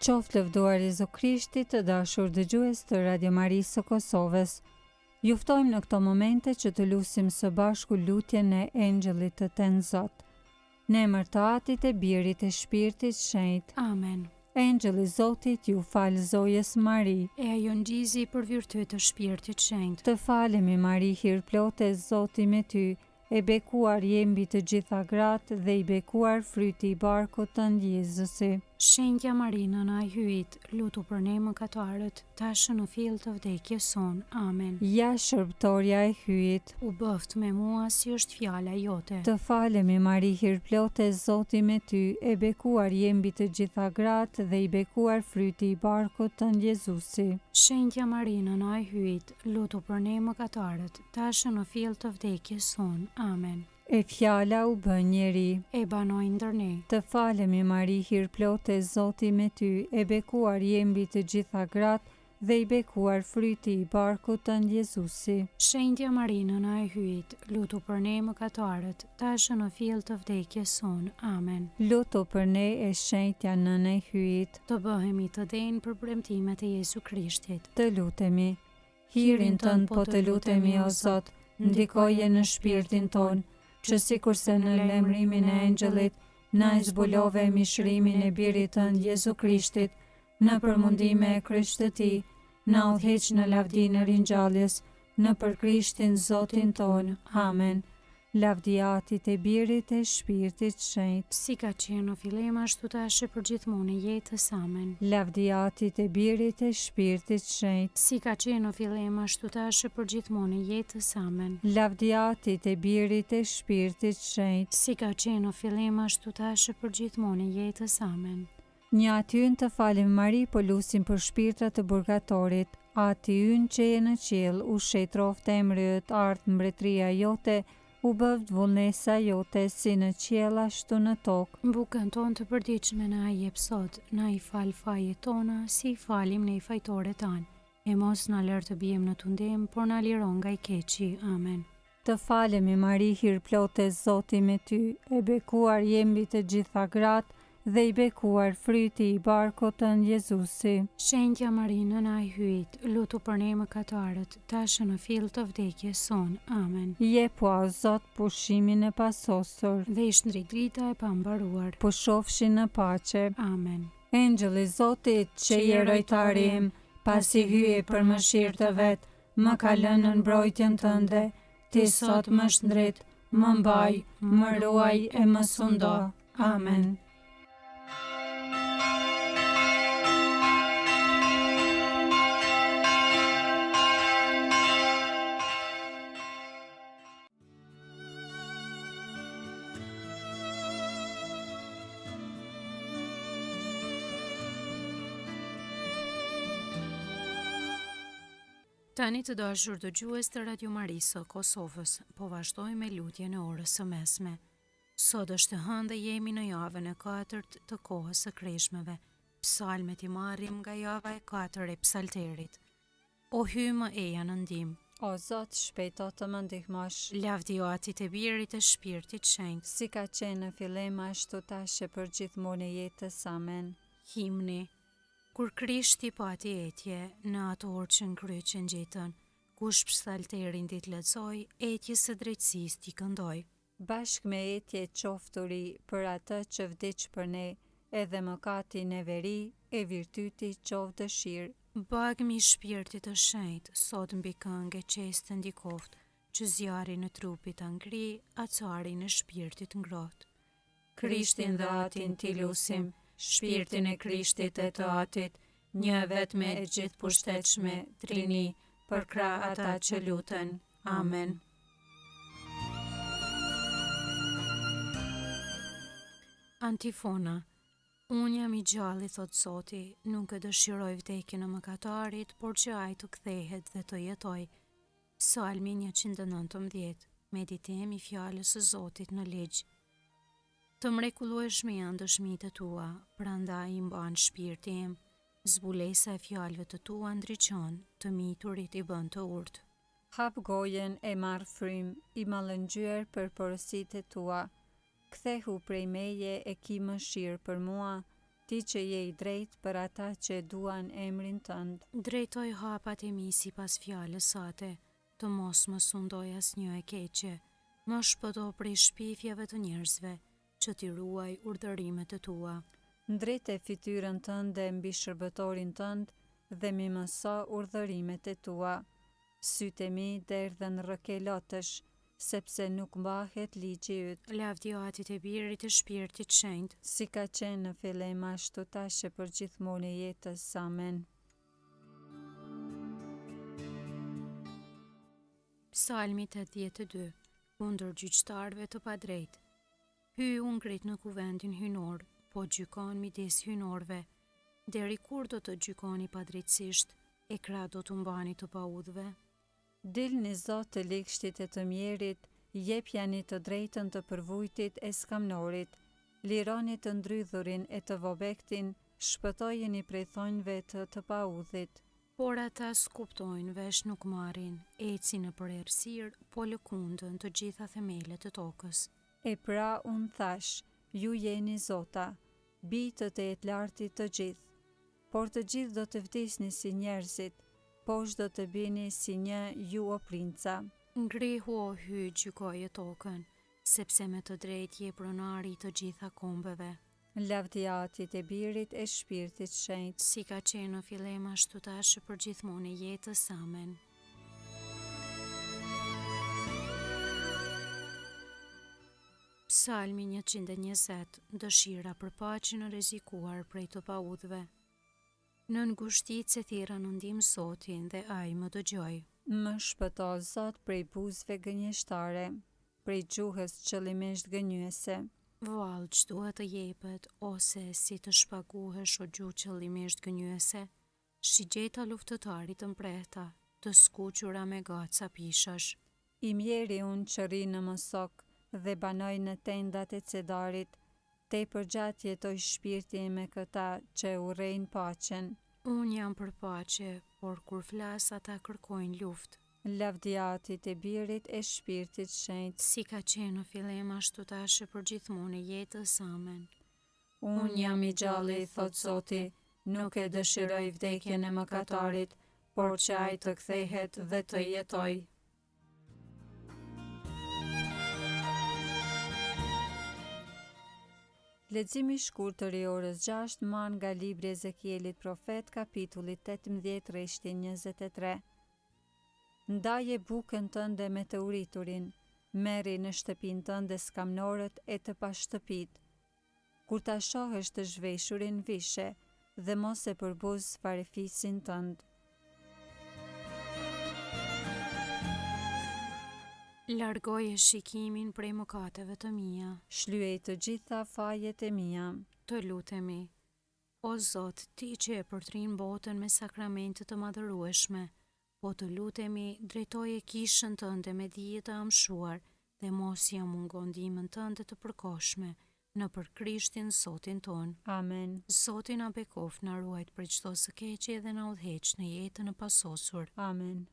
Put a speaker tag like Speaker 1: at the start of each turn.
Speaker 1: Qoftë lëvduar Jezu Krishti, të dashur dëgjues të Radio Marisë së Kosovës. Ju ftojmë në këto momente që të lutim së bashku lutjen e Engjëllit të Ten Zot. Në emër të Atit e Birit e Shpirtit Shenjtë.
Speaker 2: Amen.
Speaker 1: Engjëlli i Zotit ju fal zojës Mari.
Speaker 2: E ajo ngjizi për virtyt të Shpirtit Shenjtë.
Speaker 1: Të falemi Mari, hir plote, Zoti me ty. E bekuar je mbi të gjitha gratë dhe i bekuar fryti i barkut tënd Jezusi.
Speaker 2: Shenjtja Marina na e hyjit, lutu për ne mëkatarët, tash në fill të vdekjes son. Amen.
Speaker 1: Ja shërbëtorja e hyjit,
Speaker 2: U bëft me mua si është fjala jote.
Speaker 1: të falemi Mari, hir plote, Zoti me ty. E bekuar je mbi të gjitha gratë dhe i bekuar fryti i barkut tënd Jezusi.
Speaker 2: Shenjtja Marina na e hyjit, lutu për ne mëkatarët, tash në fill të vdekjes son. Amen.
Speaker 1: E fjala u bë njeri.
Speaker 2: E banoi ndër ne.
Speaker 1: Të falemi Mari, hir plote, Zoti me ty. E bekuar je mbi të gjitha gratë dhe i bekuar fryti i barkut tënd Jezusi.
Speaker 2: Shenjtja Marina na e hyjit, lutu për ne mëkatarët, tash në fill të vdekjes son. Amen.
Speaker 1: Lutu për ne e shenjtja nënë e hyjit.
Speaker 2: Të bëhemi të denjë për premtimet e Jezu Krishtit.
Speaker 1: Të lutemi. Hirin tënd po të lutemi o Zot, ndikoje në shpirtin ton, që sikurse në lemrimin e engjëllit na e zbulove mishrimin e birit tënd Jezu Krishtit, në përmundime e Krisht të Tij, na udhëheq në lavdinë e ringjalljes, në për Krishtin Zotin ton. Amen. Lavdia Atit e Birit e Shpirtit Shenjtë.
Speaker 2: Si ka qenë në fillim ashtu tash e përgjithmonë në jetës. Amen.
Speaker 1: Lavdia Atit e Birit e Shpirtit Shenjtë.
Speaker 2: Si ka qenë në fillim ashtu tash e përgjithmonë në jetës. Amen.
Speaker 1: Lavdia Atit e Birit e Shpirtit Shenjtë.
Speaker 2: Si ka qenë në fillim ashtu tash e përgjithmonë në jetës. Amen.
Speaker 1: Një Aty ynë të falim Mari, po lusim për shpirtrat të burgatorit. Ati ynë që je në qiell, u shetroft emri yt, ardh mbretëria jote, u bëft vullnesa jote, si në qiell ashtu në tokë.
Speaker 2: Bukën tonë të përditshme na i jep sot, na i fal fajet tona, si i falim ne fajtorët tanë. E mos na lër të bijmë në tundim, por na liron nga i keqi. Amen.
Speaker 1: Të falemi Mari, hir plote, Zoti me ty. E bekuar je mbi të gjitha gratë dhe i bekuar fryti i barkut tënd Jezusi.
Speaker 2: Shenjtja Marina na e hyjit, lutu për ne mëkatarët, tash në fill të vdekjes son. Amen.
Speaker 1: Jepu o Zot pushimin e pasosur,
Speaker 2: Dhe i shndrit drita e pambaruar.
Speaker 1: pushofshin në paqe.
Speaker 2: Amen.
Speaker 1: Engjëlli i Zotit, që je rojtari im, pasi hye për mëshirë të vet, më ka lënë në mbrojtjen tënde. Ti sot më shndrit, më mbaj, më ruaj e më sundo. Amen.
Speaker 2: Tani të dashur dëgjues të Radio Marisë së Kosovës, po vazhdojmë me lutjen e orës së mesme. Sot është hënë dhe jemi në javën e 4 të kohës së kreshmeve. Psalmet i marrim nga java e 4 e psalterit. O hyj më eja në ndihmë.
Speaker 1: O Zot, shpejto të më ndihmosh.
Speaker 2: Lavdio Atit e Birit e Shpirtit Shenjtë.
Speaker 1: Si ka qenë në fillim ashtu tash e përgjithmonë e jetës. Amen.
Speaker 2: Himni. Kur Krishti pati etje, në ato orë që në kryqën gjetën, kush psalterin dit lexoj, etjes së drejtësisë t'i këndoj.
Speaker 1: Bashk me etje qofturi për atë që vdiq për ne, edhe mëkatin e veri, e virtyti qoft dëshirë.
Speaker 2: Bagmi i shpirtit të shenjtë, sot mbi këngë qestë ndikoft, që zjari në trupit të ngri, acari në shpirtit ngrot.
Speaker 1: Krishtin dhe Atin t'i lusim, shpirtin e Krishtit e të Atit, një vetme e gjithë pushtetshme, Trini, për krah ata që luten. Amen.
Speaker 2: Antifona. Unë jam i gjalli, thot Zoti, nuk e dëshiroj vdekjen e mëkatarit, por që ai të kthehet dhe të jetoj. Psalmi 119. Meditim i fjalës së Zotit në ligj. Të mrekullueshme janë dëshmitë tua, prandaj i mban shpirti im. Zbulesa e fjalëve të tua ndriçon, të miturit i bën të urtë.
Speaker 1: Hap gojen e marr frym, i mallëngjyer për porositë tua. Kthehu prej meje e ki mëshirë për mua, Ti që je i drejtë për ata që e duan emrin tënd.
Speaker 2: Drejtoj hapat e mi sipas fjalës sate, të mos më sundoj asnjë e keqe, më shpëto prej shpifjeve të njerëzve, që ti ruaj urdhërimet e tua.
Speaker 1: Ndrite fytyrën tënde mbi shërbëtorin tënd dhe mi mëso urdhërimet e tua. Sytë e mi derdhen rrëkelotësh, sepse nuk mbahet ligji yt.
Speaker 2: Lavdjatit e Birit e Shpirtit Shenjtë,
Speaker 1: Si ka qenë në fillim ashtu tash e për gjithmonë e jetës. Amen.
Speaker 2: Psalmi 82, kundër gjyqtarëve të padrejtë. Hy u ngrit në kuvendin hynor, po gjykon midis hynorëve. Deri kur do të gjykoni padrejtësisht, e krah do të mbani të paudhëve?
Speaker 1: Dilni Zot të ligshtit e të mjerit, jepjani të drejtën të përvujtit e skamnorit, lironi të ndrydhurin e të vobektin, shpëtojeni prej thonjve të paudhit.
Speaker 2: Por ata s'kuptojnë, vesh nuk marrin, eci në për errësirë, po lëkundën të gjitha themelet e tokës.
Speaker 1: E pra unë thash, ju jeni Zota, bitët e lartit të gjithë, por të gjithë do të vdisni si njerëzit, poshtë do të bini si një ju o princa.
Speaker 2: Ngrihu o hy gjykoje tokën, sepse me të drejtë je pronari të gjitha kombeve.
Speaker 1: Lavdjatit e Birit e Shpirtit Shenjtë,
Speaker 2: Si ka qenë në fillim ashtu tash e për gjithmonë e jetës. Amen. Psalmi 120, dëshira për paqen e rrezikuar prej të paudhëve. Në ngushtitë se thirra në ndihmë Zotin dhe ai më dëgjoi.
Speaker 1: më shpëto Zot prej buzëve gënjeshtare, prej gjuhës qëllimisht gënjyese.
Speaker 2: Vallë ç'duhet të jepet, ose si të shpaguhesh o gjuhë qëllimisht gënjyese, shigjeta luftëtarit të mprehta, të skuqura me gaca pishash.
Speaker 1: I mjeri unë që ri në Mosok dhe banoj në tendat e Cedarit, te përgjat jetoj shpirti me këta që urrejnë paqen.
Speaker 2: Unë jam për paqe, por kur flas ata kërkojnë luftë.
Speaker 1: Lavdjatit e Birit e Shpirtit Shenjtë,
Speaker 2: Si ka qenë në fillim ashtu tash e për gjithmonë e jetës. Amen.
Speaker 1: unë jam i gjalli, thot Zoti, nuk e dëshiroj vdekjen e mëkatarit, por që ai të kthehet dhe të jetoj. Leximi i shkurtër i orës 6 man nga libri i Ezekielit profet, kapitulli 18, rreshti 23. Ndaje bukën tënde me të uriturin, merri në shtëpinë tënde skamnorët e të pashtëpit. Kur ta shohësh të zhveshurin vishe, dhe mos e përbuz farefisin tënd.
Speaker 2: Largoje shikimin prej mëkateve të mia.
Speaker 1: Shlyej të gjitha fajet e mia.
Speaker 2: Të lutemi. O Zot, ti që e përtrin botën me sakramente të madhërueshme, po të lutemi drejtoje kishën tënde me dije të amshuar dhe mos ja mungon ndihmën tënde të përkohshme në për Krishtin Zotin ton.
Speaker 1: Amen.
Speaker 2: Zoti na bekof, na ruajt për çdo së keqe dhe na udhëheq në jetën e pasosur.
Speaker 1: Amen.